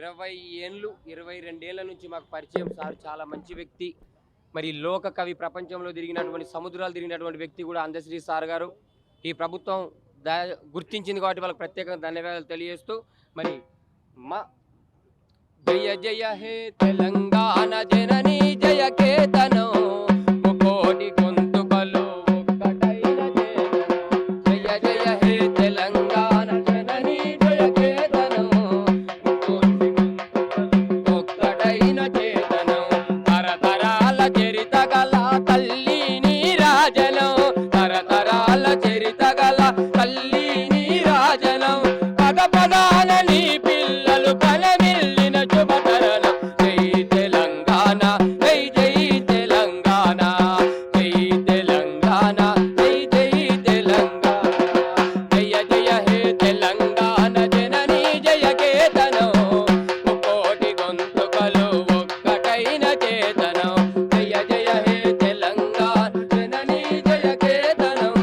22 ఏళ్ల నుంచి మాకు పరిచయం సార్. చాలా మంచి వ్యక్తి. మరి లోక కవి, ప్రపంచంలో తిరిగినటువంటి, సముద్రాలు తిరిగినటువంటి వ్యక్తి కూడా అందశ్రీ సార్ గారు. ఈ ప్రభుత్వం గుర్తించింది కాబట్టి వాళ్ళకి ప్రత్యేకంగా ధన్యవాదాలు తెలియజేస్తూ, మరి మా జయ జయ హే తెలంగాణ జననీ జయ కేతనం ముకోటి గొంతుకలు ఒక్కటైన చేతనం. జయ జయ హే తెలంగాణ జననీ జయ కేతనం ముకోటి గొంతుకలు ఒక్కటైన చేతనం. తరతరాల చరిత గల తల్లి నీ రాజనం, తరతరాల చరిత గల తల్లి నీ రాజనం. పద పదాల నీ పిల్లలు కలమిల్లిన శుభతరణం. జై తెలంగాణ, జై జై తెలంగాణ, జై తెలంగాణ, జై జై తెలంగాణ. జయ జయ హే తెలంగాణ జననీ జయ కేతనం ముకోటి గొంతుకలు ఒక్కటైన చేతనం. జయ జయ హే తెలంగాణ జననీ జయ కేతనం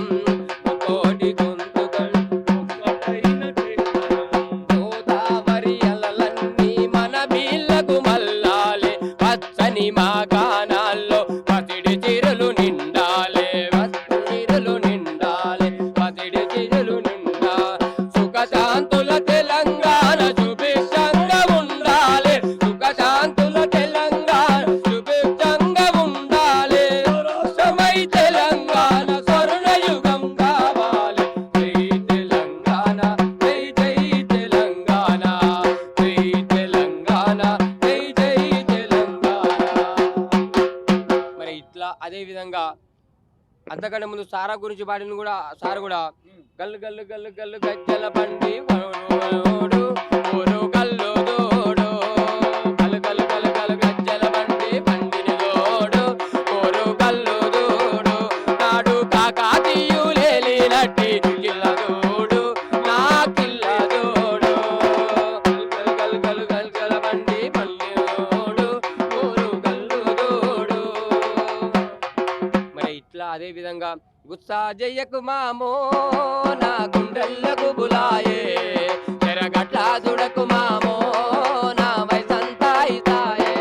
ముకోటి గొంతుకలు ఒక్కటైన చేతనం. గోదావరి అలలన్నీ మన బీళ్లకు మల్లాలే, పచ్చని మా గానాల్లో పసిడి చిరులు నిండాలే, పసిడి చిరులు నిండాలే, పసిడి చిరులు నిండా. సుఖశాంతుల తెలంగాణ సుభిక్షంగా ఉండాలి, సుఖశాంతుల తెలంగాణ సుభిక్షంగా ఉండాలి. రాష్ట్రమై తెలంగాణ స్వర్ణయుగం కావాలి. జై తెలంగాణ, జై జై తెలంగాణ, జై తెలంగాణ, జై జై తెలంగాణ. మరి ఇట్లా అదే విధంగా అంతకంటే ముందు సారా గురించి పాడిన కూడా సార్ కూడా గల్లు గల్లు గల్లు గల్లు గజ్జల బండి ఓడు ఓడు గల్లు దోడు, గల్లు గల్లు గల్లు గల్లు గజ్జల బండి బండిని దోడు ఓరు గల్లు దోడు. నాడు కాకాతీయులేలినట్టి కిల్ల దోడు నా కిల్ల దోడు. గల్లు గల్లు గల్లు గజ్జల బండి బండిని దోడు ఓరు గల్లు దోడు. మరి ఇట్లా అదే విధంగా గుత్సా జయ్యకు మామో నా గుండెల్లకు బులాయే, చెరగట్ల దుడకు మామో నా వయసంతా ఇతాయే.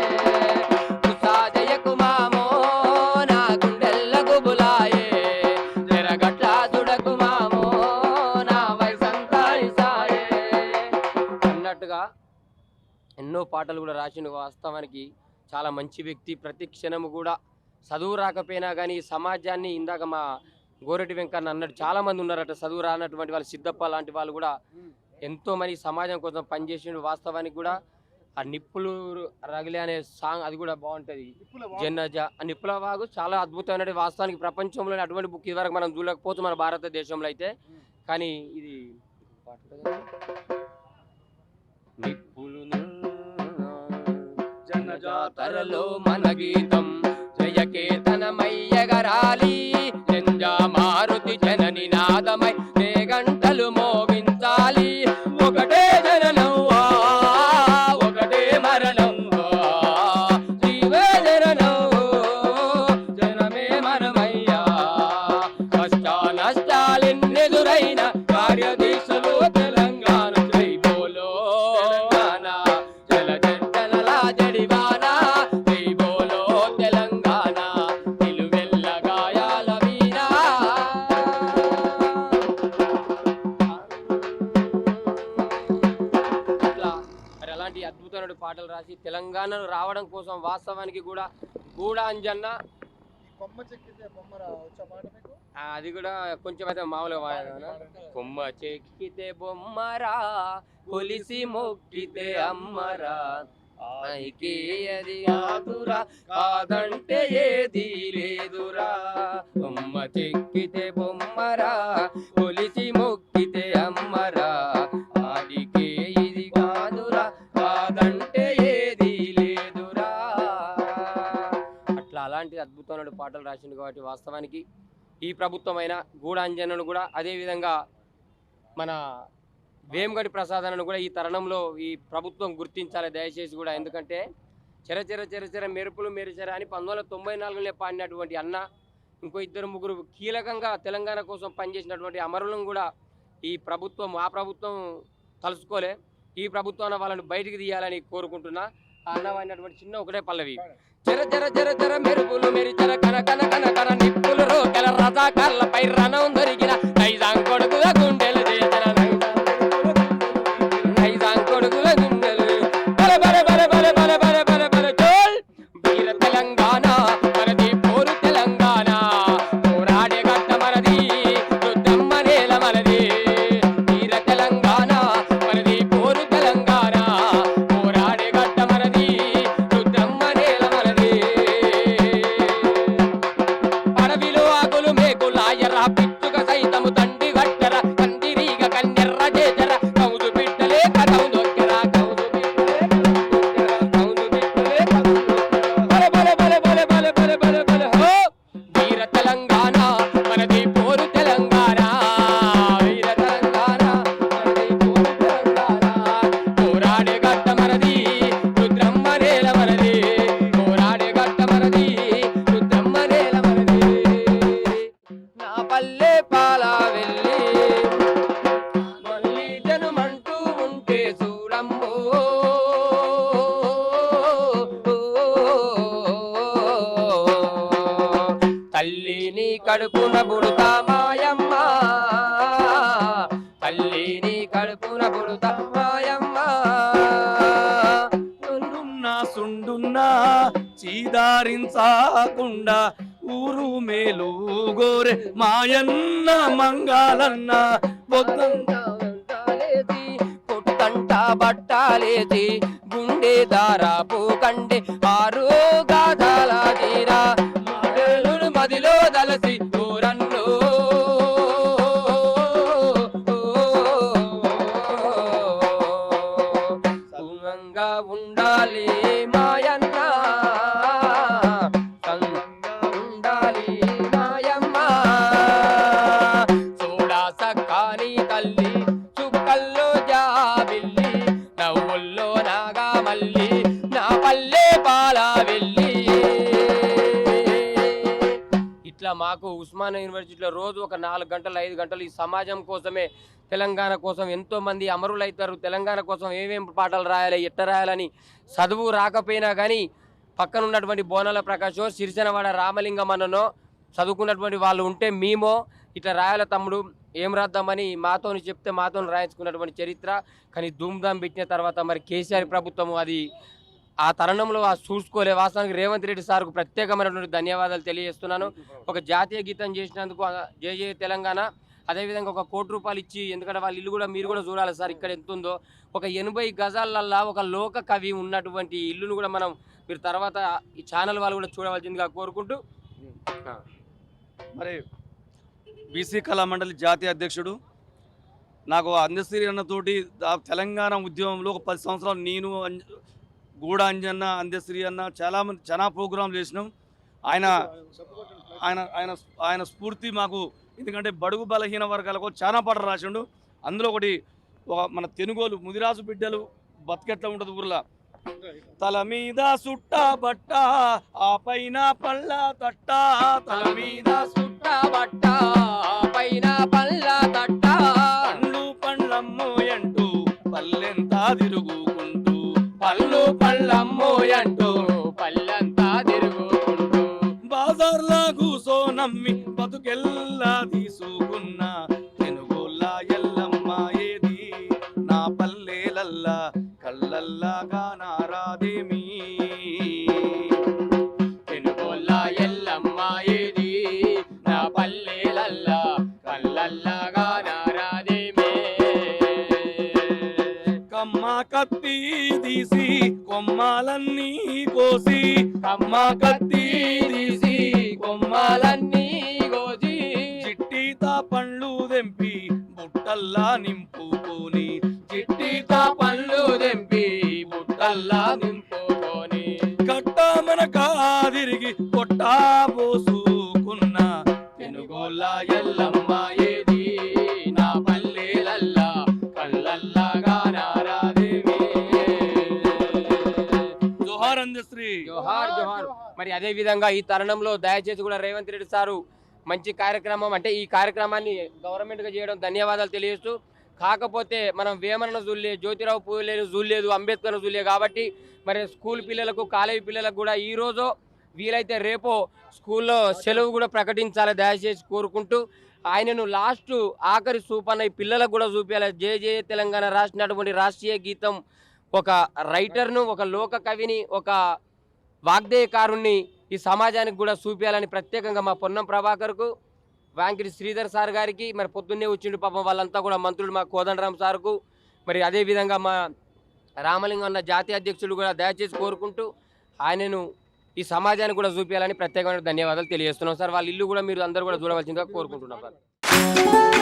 గుత్సా జయ్యకు మామో నా గుండెల్లకు బులాయే, చెరగట్ల దుడకు మామో నా వయసంతా ఇతాయే అన్నట్టుగా ఎన్నో పాటలు కూడా రాసిండు. వాస్తవానికి చాలా మంచి వ్యక్తి. ప్రతి క్షణము కూడా చదువు రాకపోయినా కానీ సమాజాన్ని, ఇందాక మా గోరెటి వెంకన్న అన్నట్టు చాలా మంది ఉన్నారట చదువు రానటువంటి వాళ్ళు, సిద్ధప్ప లాంటి వాళ్ళు కూడా ఎంతో మంది సమాజం కోసం పనిచేసిండు. వాస్తవానికి కూడా ఆ నిప్పులు రగిలే అనే సాంగ్ అది కూడా బాగుంటుంది. జన్నజ ఆ నిప్పుల వాగు చాలా అద్భుతమైన, వాస్తవానికి ప్రపంచంలోనే అటువంటి బుక్ ఇదివరకు మనం చూడకపోవచ్చు మన భారతదేశంలో అయితే. కానీ ఇది నిప్పులు జనజాతరలో మన గీతం జయకేతనమయ్యగరాలి, జంజా మారుతి జనని నాదమై గంటలు మోగించాలి. ఒకటే జననం ఒకటే మరణం, జీవే జననం జనమే మనమయ్యా. కష్ట నష్టాలెన్నెదురైన కార్యదీక్షలు తెలంగాణ. జై బోలో తెలంగాణ, జల జల జడివానా. జై బోలో తెలంగాణ, నిలువెల్ల గాయాల వీరా. ఇట్లా మరి అలాంటి అద్భుతమైన పాటలు రాసి తెలంగాణను రావడం కోసం వాస్తవానికి కూడా గూడా అంజన్న కొమ్మ చెక్కితే బొమ్మరా వచ్చే మాట మీకు? అది కూడా కొంచెం అయితే మామూలుగా వాయన. కొమ్మ చెక్కితే బొమ్మరా, కొలిసి మొక్కితే అమ్మరా, అది కాదురా కాదంటే ఏది లేదురా. కొమ్మ చెక్కితే బొమ్మరా, కొలిసి మొక్కితే అమ్మరా, ఆదికే ఇది కాదురా కాదంటే ఏది లేదురా. అట్లా అలాంటి అద్భుతమైన పాటలు రాసిండు కాబట్టి వాస్తవానికి ఈ ప్రభుత్వమైన గూడాంజనను కూడా అదేవిధంగా మన వేమగడి ప్రసాదనను కూడా ఈ తరుణంలో ఈ ప్రభుత్వం గుర్తించాలి దయచేసి కూడా. ఎందుకంటే చెర చెర చెర చెర మెరుపులు మెరిచెర అని 1994లో పాడినటువంటి అన్న, ఇంకో ఇద్దరు ముగ్గురు కీలకంగా తెలంగాణ కోసం పనిచేసినటువంటి అమరులను కూడా ఈ ప్రభుత్వం ఆ ప్రభుత్వం తలుసుకోలే. ఈ ప్రభుత్వాన్ని వాళ్ళని బయటికి తీయాలని కోరుకుంటున్నా. ఆ అన్నమైనటువంటి చిన్న ఒకటే పల్లవి. జర జర జర జర మెరుపులు మెరిచర కన కన కన కన నిప్పులు రోకెల రజాకార్లపై రణం దొరికిన నైజాం కొడుకుల గుండెలు చేసిన నైజాం కొడుకుల గుండెలు బల బల బల బల బల బల బల బల చోల్ వీర తెలంగాణ మనది పోరు తెలంగాణ పోరాడే గట్ట మనది రుద్రమ్మ నేల మనది వీర తెలంగాణ మనది పోరు తెలంగాణ పోరాడే గట్ట మనది రుద్రమ్మ నేల మనది అడవిలో ఆకులు మేకులాయర పిచ్చుక సైతము తండ్రి గట్టర కందిరీగ కన్నెర్ర చేజర కౌదు బిడ్డలే కథం దొక్కెర కౌదు బిడ్డలే బల బల బల బల బల బల బల బల హో వీర తెలంగాణ మనది పోరు తెలంగాణ వీర తెలంగాణ మనది పోరు తెలంగాణ పోరాడే గట్ట మనది రుద్రమ్మ నేల మనది పోరాడే గట్ట మనది రుద్రమ్మ నేల మనది నా పల్లె పాల వెళ్ళి మళ్ళీ జనుమంటూ ఉంటే చూడమ్మో తల్లిని కడుపున బుడుతా మాయమ్మ తల్లిని కడుపున బుడుతా మాయమ్మ సుండున్నా సుండున్నా చీదారించకుండా ఊరు మేలు గోరె మాయన్న మంగాలన్న పొద్దంతా బట్టాలేసి పొట్టంట బట్టాలేసి గుండె దారాపు కండే ఆరు గాథాల తీరా మాడలుడు మదిలో దలసి ఊరన్ను సుమంగా ఉండాలి మాయన్న సంగంగా ఉండాలి మాయమ్మ చూడా సక్కాని తల్లి చుక్కల్లో జాబిల్లి నవ్వుల్లో నాగా మల్లి నా పల్లె పాల వెళ్ళి ఇట్లా మాకు ఉస్మానియా యూనివర్సిటీలో రోజు ఒక 4 గంటలు 5 గంటలు ఈ సమాజం కోసమే తెలంగాణ కోసం ఎంతో మంది అమరులు అవుతారు. తెలంగాణ కోసం ఏమేం పాటలు రాయాలి ఎట్ట రాయాలని చదువు రాకపోయినా కానీ పక్కన ఉన్నటువంటి బోనాల ప్రకాశో సిరిసెనవాడ రామలింగం అన్ననో చదువుకున్నటువంటి వాళ్ళు ఉంటే మేమో ఇట్లా రాయాల తమ్ముడు ఏం రాద్దామని మాతోని చెప్తే మాతోని రాయించుకున్నటువంటి చరిత్ర. కానీ ధూమ్ధాం పెట్టిన తర్వాత మరి కేసీఆర్ ప్రభుత్వము అది ఆ తరుణంలో చూసుకోలే. వాస్తవానికి రేవంత్ రెడ్డి సార్కు ప్రత్యేకమైనటువంటి ధన్యవాదాలు తెలియజేస్తున్నాను. ఒక జాతీయ గీతం చేసినందుకు జై జై తెలంగాణ. అదేవిధంగా ఒక ₹1 కోటి ఇచ్చి, ఎందుకంటే వాళ్ళ ఇల్లు కూడా మీరు కూడా చూడాలి సార్ ఇక్కడ ఎంత ఉందో, ఒక 80 గజాలల్లా ఒక లోక కవి ఉన్నటువంటి ఇల్లును కూడా మనం మీరు తర్వాత ఈ ఛానల్ వాళ్ళు కూడా చూడవలసిందిగా కోరుకుంటూ మరి బీసీ కళా మండలి జాతీయ అధ్యక్షుడు నాకు అందశ్రీ అన్నతోటి తెలంగాణ ఉద్యమంలో ఒక 10 సంవత్సరాలు నేను గూడ అంజన్న అందశ్రీ అన్న చాలా ప్రోగ్రాంలు చేసినాం. ఆయన ఆయన ఆయన ఆయన స్ఫూర్తి మాకు, ఎందుకంటే బడుగు బలహీన వర్గాలకు చాలా పాటలు రాసిండు. అందులో ఒకటి మన తెనుగోలు ముదిరాజు బిడ్డలు బతికెట్లా ఉంటుంది ఊర్లో, తల మీద సుట్ట బట్ట ఆ పైన పళ్ళ తట్ట, తల మీద సుట్ట బట్ట పైన పళ్ళ తట్ట, పండ్లు పండ్లమ్మోయంటూ పల్లెంతా తిరుగుకుంటూ, పళ్ళు పళ్ళమ్మోయంటూ పల్లెంతా తిరుగుకుంటూ, బాజార్లా కూసో నమ్మి బతుకెల్లా తీసుకున్న తెనుగోళ్ళ ఎల్లమ్మ ఏది, నా పల్లెలల్లా కళ్ళల్లా గానారాదేమి, తెనుగోళ్ళ ఎల్లమ్మ ఏది, నా పల్లెలల్లా కళ్ళల్లా గానారాదేమి, కమ్మ కత్తి తీసి కొమ్మాలన్నీ కోసి, కమ్మ కత్తి తీసి కొమ్మాలన్నీ కోసి, చిట్టితా పండ్లు తెంపి బుట్టల్లా నింపుకొని, చిట్టితా పండ్లు తెంపి బుట్టల్లా నింపుకొని, కట్టమన కాదిరిగి కొట్టా పోసుకున్న తెనుగోళ్ళ ఎల్లమ్మ ఏది, నా పల్లెలల్లా కళ్ళల్లా గానారాదేమి. జోహార్ అందశ్రీ, జోహార్ జోహార్. మరి అదే విధంగా ఈ తరుణంలో దయచేసి కూడా రేవంత్ రెడ్డి సారు మంచి కార్యక్రమం, అంటే ఈ కార్యక్రమాన్ని గవర్నమెంట్గా చేయడం ధన్యవాదాలు తెలియజేస్తూ, కాకపోతే మనం వేమనను చూడలే, జ్యోతిరావు పూలేను చూడలేదు, అంబేద్కర్ను చూడలేదు. కాబట్టి మరి స్కూల్ పిల్లలకు, కాలేజీ పిల్లలకు కూడా ఈరోజు వీలైతే రేపో స్కూల్లో సెలవు కూడా ప్రకటించాలి దయచేసి కోరుకుంటూ, ఆయనను లాస్ట్ ఆఖరి సూపన్న ఈ పిల్లలకు కూడా చూపించాలి. జయ జయ తెలంగాణ రాసినటువంటి రాష్ట్రీయ గీతం ఒక రైటర్ను, ఒక లోక కవిని, ఒక వాగ్దేయకారుణ్ణి ఈ సమాజానికి కూడా చూపించాలని ప్రత్యేకంగా మా పొన్నం ప్రభాకర్కు, వాంకిడి శ్రీధర్ సార్ గారికి, మరి పొద్దున్నే వచ్చిండు పాపం వాళ్ళంతా కూడా మంత్రులు మా కోదండరాం సార్కు, మరి అదేవిధంగా మా రామలింగం అన్న జాతీయ అధ్యక్షుడు కూడా దయచేసి కోరుకుంటూ ఆయనను ఈ సమాజానికి కూడా చూపించాలని ప్రత్యేకమైన ధన్యవాదాలు తెలియజేస్తున్నాం సార్. వాళ్ళ ఇల్లు కూడా మీరు అందరూ కూడా చూడవలసిందిగా కోరుకుంటున్నాం సార్.